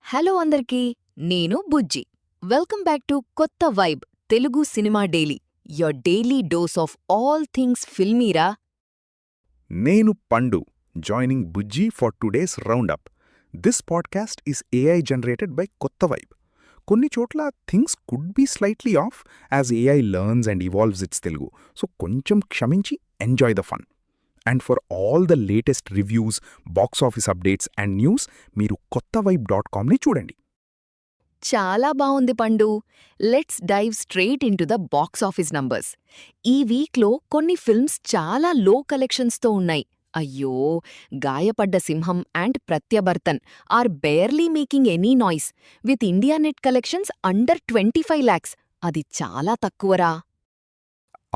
Hello అందరికీ నేను Bujji welcome back to కొత్త vibe Telugu cinema daily your daily dose of all things ఫిల్మీరా. నేను Pandu, joining Bujji for today's roundup. This podcast is AI generated by Kotta Vibe. కొన్ని చోట్ల things could be slightly off as AI learns and evolves its Telugu. So కొంచెం క్షమించి enjoy the fun. And for all the latest reviews, box office updates and news, మీరు kottavibe.comని చూడండి. చాలా బావుంది పండు. Let's dive straight into the box office numbers. ఈ వీక్లో కొన్ని ఫిల్మ్స్ చాలా లో కలెక్షన్స్తో ఉన్నాయి. అయ్యో, గాయపడ్డ సింహం అండ్ ప్రత్యబర్తన్ are barely making any noise with India net collections under 25 lakhs. అది చాలా తక్కువరా.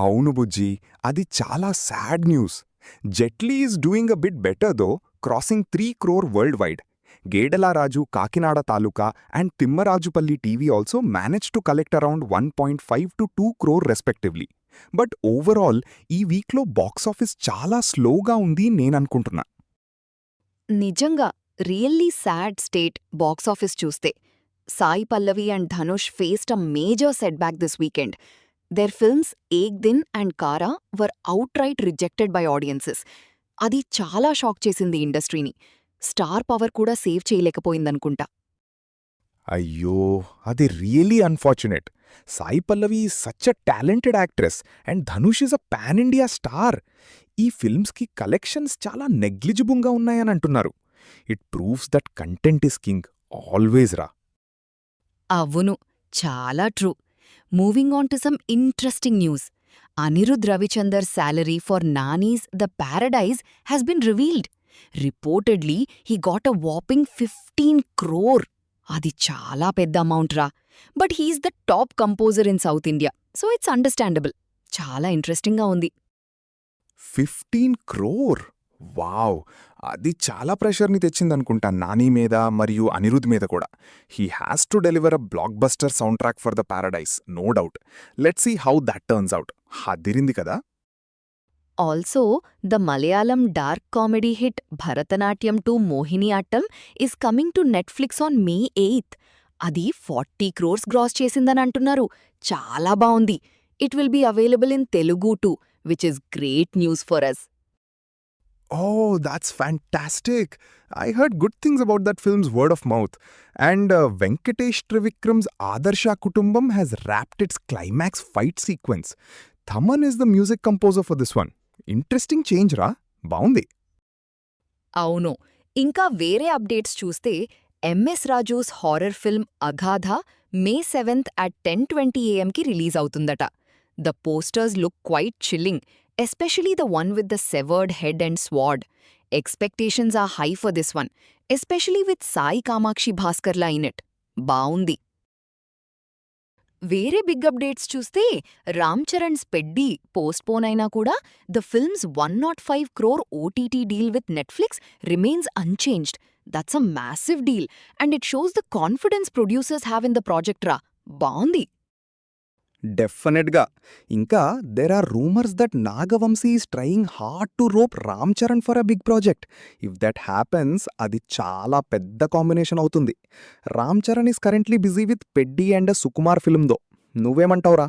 అవును బుజ్జి, అది చాలా sad news. Jetlee is doing a bit better though, crossing 3 crore worldwide. Gedalaraju Kakinada taluka and Thimmarajupalli TV also manage to collect around 1.5 to 2 crore respectively. But overall ఈ వీక్లో box office చాలా స్లోగా ఉంది నేననుకుంటున్నా. నిజంగా రియల్లీ సాడ్ స్టేట్ బాక్సాఫీస్ చూస్తే. Sai Pallavi and Dhanush faced a major setback this weekend. Their films Ek Din and Kara were outright rejected by audiences. అది చాలా shock చేసింది ఇండస్ట్రీని. స్టార్ పవర్ కూడా సేవ్ చేయలేకపోయిందనుకుంటా. అయ్యో, అది really unfortunate. Sai Pallavi is such a talented actress and Dhanush is a pan India star. ఈ ఫిల్మ్స్కి collections చాలా నెగ్లిజిబుల్గా ఉన్నాయని అంటున్నారు. It proves that content is king always రా. అవును, చాలా true. Moving on to some interesting news. Anirudh Ravichander's salary for Nani's The Paradise has been revealed. Reportedly, he got a whopping 15 crore. అది చాలా పెద్ద amount రా. But he's the top composer in south India, so it's understandable. చాలా ఇంట్రెస్టింగ్గా ఉంది. 15 crore! Wow! అది చాలా ప్రెషర్ని తెచ్చిందనుకుంటా నాని మీద మరియు అనిరుద్ మీద కూడా. He has to deliver a blockbuster soundtrack for the paradise, no doubt. Let's see how that turns out. హదిరింది కదా. Also the Malayalam dark comedy hit Bharatanatyam 2 Mohiniyattam is coming to Netflix on May 8th. అది 40 crores gross చేసిందని అంటున్నారు. చాలా బావుంది. It will be available in Telugu too, which is great news for us. Oh, that's fantastic! I heard good things about that film's word of mouth. And Venkatesh Trivikram's Adarsha Kutumbam has wrapped its climax fight sequence. Thaman is the music composer for this one. Interesting change, ra? Baundi. అవును, ఇంకా వేరే updates చూస్తే MS Raju's horror film Agadha May 7th at 10:20 AM release అవుతుందట. The posters look quite chilling, especially the one with the severed head and sword. Expectations are high for this one, especially with Sai Kamakshi Bhaskarla in it. బావుంది. వేరే big updates చూస్తే Ram Charan's పెడ్డి postpone అయినా కూడా the films 105 crore OTT deal with Netflix remains unchanged. That's a massive deal and it shows the confidence producers have in the project రా. బావుంది. డెఫినెట్గా. ఇంకా there are rumours that Nagavamsi is trying hard to rope Ram Charan for a big project. If that happens, అది చాలా పెద్ద combination అవుతుంది. Ram Charan is currently busy with Peddi and Sukumar film though. నువ్వేమంటావురా?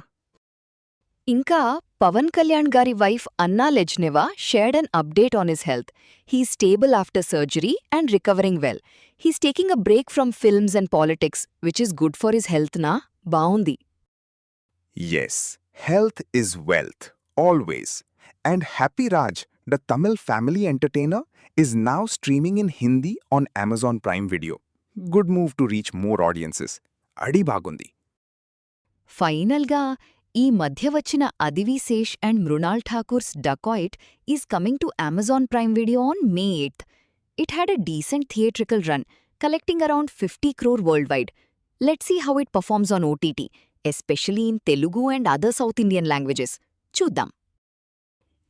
ఇంకా Pawan Kalyan garu wife Anna Lezhneva shared an update on his health. He's stable after surgery and recovering well. He's taking a break from films and politics, which is good for his health నా. బావుంది. Yes, health is wealth, always. And Happy Raj, the Tamil family entertainer, is now streaming in Hindi on Amazon Prime Video. Good move to reach more audiences. Adi bagundi. ఫైనల్గా ఈ మధ్య వచ్చిన అదివిశేష్ and Mrunal Thakurs dacoit is coming to Amazon prime video on May 8th. It had a decent theatrical run, collecting around 50 crore world wide. Let's see how it performs on OTT, especially in Telugu and other south Indian languages. చూద్దాం.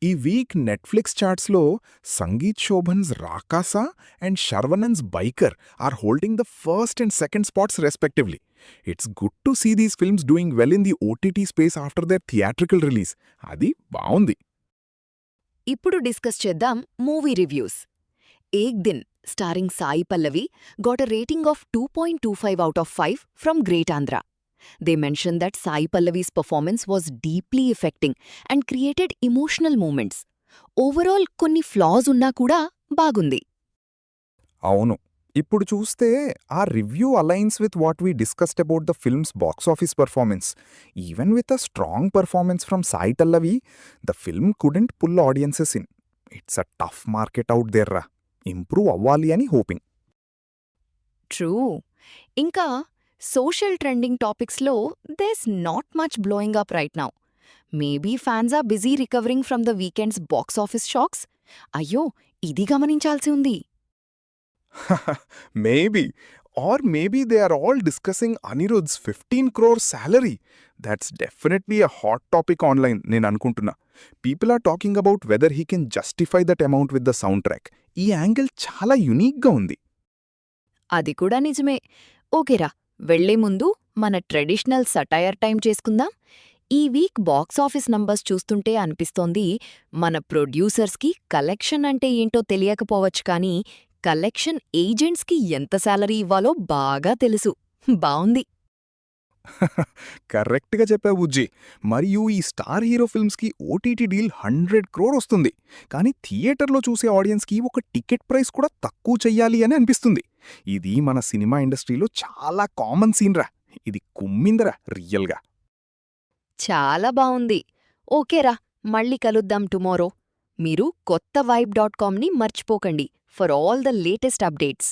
ఈ week Netflix చార్ట్స్లో sangeet శోభన్స్ రాకాసా and శర్వనన్స్ biker are holding the first and second spots respectively. It's good to see these films doing well in the OTT space after their theatrical release. అది బావుంది. ఇప్పుడు discuss చేద్దాం movie reviews. Ek Din, starring Sai Pallavi, got a rating of 2.25 out of 5 from Great Andhra. They mentioned that Sai Pallavi's performance was deeply affecting and created emotional moments. Overall, కొన్ని flaws ఉన్నా కూడా బాగుంది. అవును. ఇప్పుడు చూస్తే ఆ review aligns with what we discussed about the films box office performance. Even with a strong performance from Sai Pallavi, the film couldn't pull audiences in. It's a tough market out there రా. Improve అవ్వాలి అని hoping. True. ఇంకా social trending టాపిక్స్లో does not much blowing up right now. Maybe fans are busy recovering from the weekends box office shocks. అయ్యో, ఇది గమనించాల్సి ఉంది. Maybe. Or maybe they are all discussing Anirudh's 15 crore salary. That's definitely a hot topic online, నేను అనుకుంటున్నా. People are talking about whether he can justify that amount with the soundtrack. ఈ angle చాలా యునీక్గా ఉంది. అది కూడా నిజమే. ఓకేరా, వెళ్లే ముందు మన ట్రెడిషనల్ సటైర్ టైం చేసుకుందాం. ఈ వీక్ బాక్స్ ఆఫీస్ నంబర్స్ చూస్తుంటే అనిపిస్తోంది మన ప్రొడ్యూసర్స్కి కలెక్షన్ అంటే ఏంటో తెలియకపోవచ్చు కానీ కలెక్షన్ ఏజెంట్స్కి ఎంత శాలరీ ఇవ్వాలో బాగా తెలుసు. బావుంది. కరెక్ట్గా చెప్పావు బుజ్జి. మరియు ఈ స్టార్ హీరో ఫిల్మ్స్కి ఓటీటీ డీల్ 100 crore వస్తుంది. కానీ థియేటర్లో చూసే ఆడియన్స్కి ఒక టికెట్ ప్రైస్ కూడా తక్కువ చెయ్యాలి అని అనిపిస్తుంది. ఇది మన సినిమా ఇండస్ట్రీలో చాలా కామన్ సీన్ రా. ఇది కుమ్మిందరా రియల్గా. చాలా బావుంది. ఓకేరా, మళ్ళీ కలుద్దాం టుమారో. మీరు కొత్తవైబ్.comని మర్చిపోకండి for all the latest updates.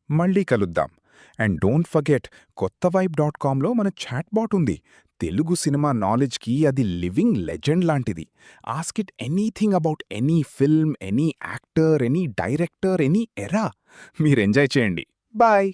మళ్ళీ కలుద్దాం. అండ్ డోంట్ ఫర్గెట్, కొత్తవైబ్.comలో మన చాట్బాట్ ఉంది. తెలుగు సినిమా నాలెడ్జ్కి అది లివింగ్ లెజెండ్ లాంటిది. Ask it anything about any film, any actor, any director, any ఎరా. మీరు ఎంజాయ్ చేయండి. బాయ్.